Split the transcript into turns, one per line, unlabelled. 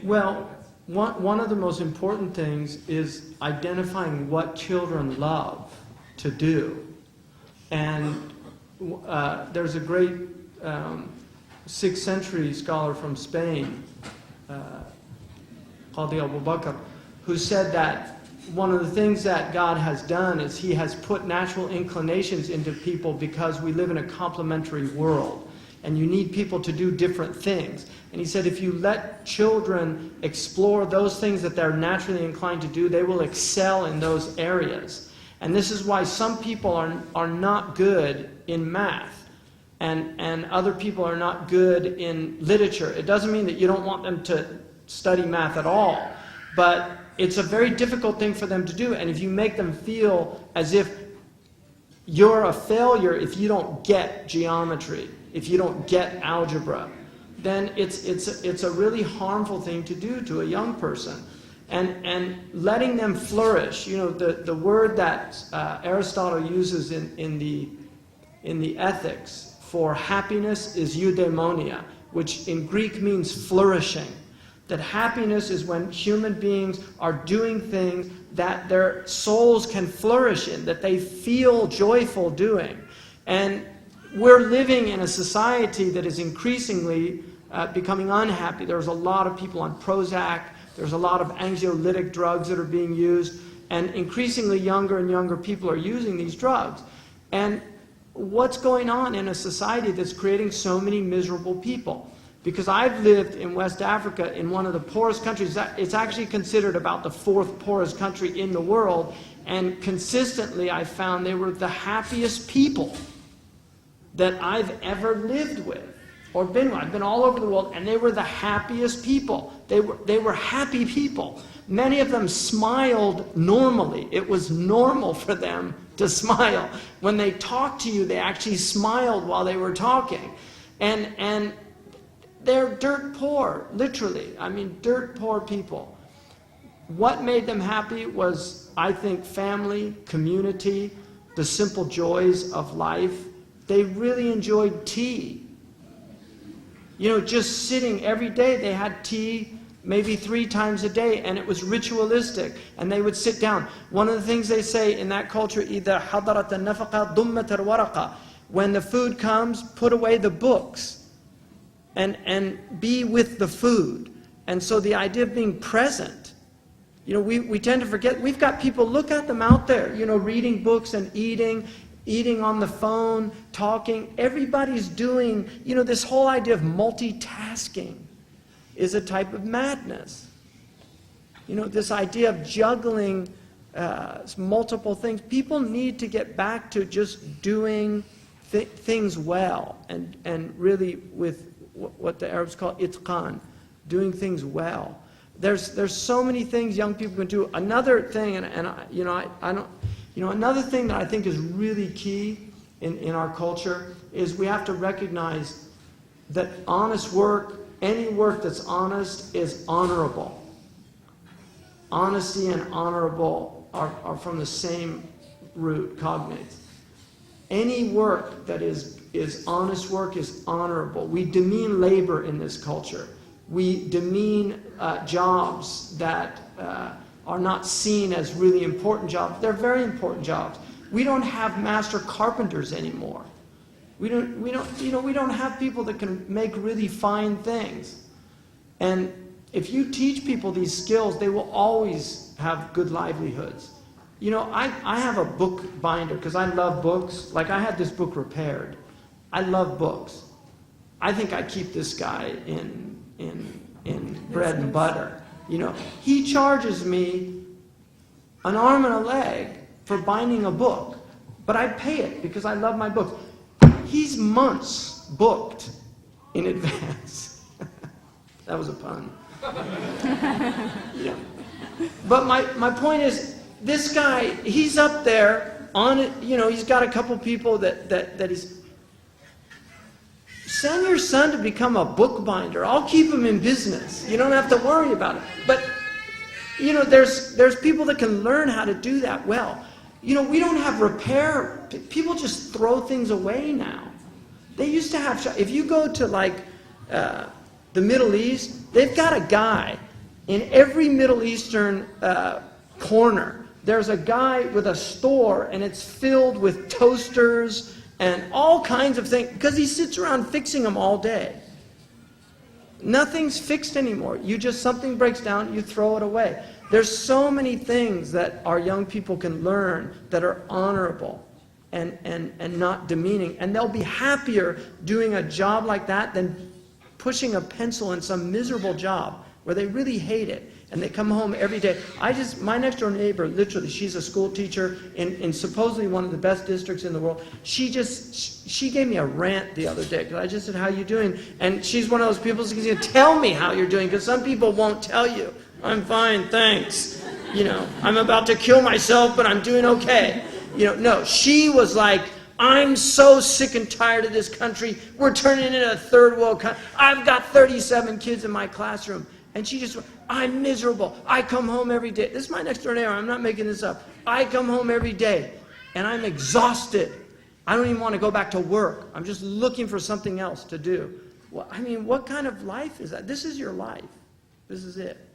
Well, one of the most important things is identifying what children love to do. And there's a great 6th century scholar from Spain, Qadi Abu Bakr, who said that one of the things that God has done is He has put natural inclinations into people because we live in a complementary world. And you need people to do different things. And he said if you let children explore those things that they're naturally inclined to do, they will excel in those areas. And this is why some people are not good in math. And other people are not good in literature. It doesn't mean that you don't want them to study math at all. But it's a very difficult thing for them to do. And if you make them feel as if you're a failure if you don't get geometry, if you don't get algebra, then it's a really harmful thing to do to a young person. And letting them flourish, the word that Aristotle uses in the Ethics for happiness is eudaimonia, which in Greek means flourishing. That happiness is when human beings are doing things that their souls can flourish in, that they feel joyful doing. And we're living in a society that is increasingly becoming unhappy. There's a lot of people on Prozac. There's a lot of anxiolytic drugs that are being used. And increasingly younger and younger people are using these drugs. And what's going on in a society that's creating so many miserable people? Because I've lived in West Africa in one of the poorest countries. It's actually considered about the 4th poorest country in the world. And consistently I found they were the happiest people that I've ever lived with or been with. I've been all over the world, and they were the happiest people. They were happy people. Many of them smiled normally. It was normal for them to smile. When they talked to you, they actually smiled while they were talking. And they're dirt poor, literally. I mean, dirt poor people. What made them happy was, I think, family, community, the simple joys of life. They really enjoyed tea. Just sitting every day, they had tea maybe 3 times a day, and it was ritualistic, and they would sit down. One of the things they say in that culture, إِذَا حَضَرَتَ النَّفَقَةُ ضُمَّتَ الْوَرَقَةُ, when the food comes, put away the books and be with the food. And so the idea of being present, we tend to forget. We've got people, look at them out there, reading books and eating on the phone, talking. Everybody's doing, this whole idea of multitasking is a type of madness. This idea of juggling multiple things. People need to get back to just doing things well and really with what the Arabs call itqan, doing things well. There's so many things young people can do. Another thing, another thing that I think is really key in our culture is we have to recognize that honest work, any work that's honest, is honorable. Honesty and honorable are from the same root, cognates. Any work that is honest work is honorable. We demean labor in this culture. We demean jobs that are not seen as really important jobs. They're very important jobs. We don't have master carpenters anymore. We don't have people that can make really fine things. And if you teach people these skills, they will always have good livelihoods. I have a book binder because I love books. Like, I had this book repaired. I love books. I think I keep this guy in bread and butter. He charges me an arm and a leg for binding a book, but I pay it because I love my books. He's months booked in advance. That was a pun. Yeah. But my point is, this guy, he's up there on it. He's got a couple people that he's. Send your son to become a bookbinder. I'll keep him in business. You don't have to worry about it. But there's people that can learn how to do that well. We don't have repair. People just throw things away now. They used to have. If you go to the Middle East, they've got a guy In every Middle Eastern corner, there's a guy with a store, and it's filled with toasters and all kinds of things, because he sits around fixing them all day. Nothing's fixed anymore. Something breaks down, you throw it away. There's so many things that our young people can learn that are honorable and not demeaning. And they'll be happier doing a job like that than pushing a pencil in some miserable job where they really hate it. And they come home every day. My next door neighbor, literally, she's a school teacher in supposedly one of the best districts in the world. She gave me a rant the other day, because I just said, how you doing? And she's one of those people who's going to tell me how you're doing, because some people won't tell you. I'm fine, thanks. I'm about to kill myself, but I'm doing okay. No, she was like, I'm so sick and tired of this country. We're turning into a third world country. I've got 37 kids in my classroom. And she just went, I'm miserable. I come home every day. This is my next door neighbor. I'm not making this up. I come home every day, and I'm exhausted. I don't even want to go back to work. I'm just looking for something else to do. Well, what kind of life is that? This is your life. This is it.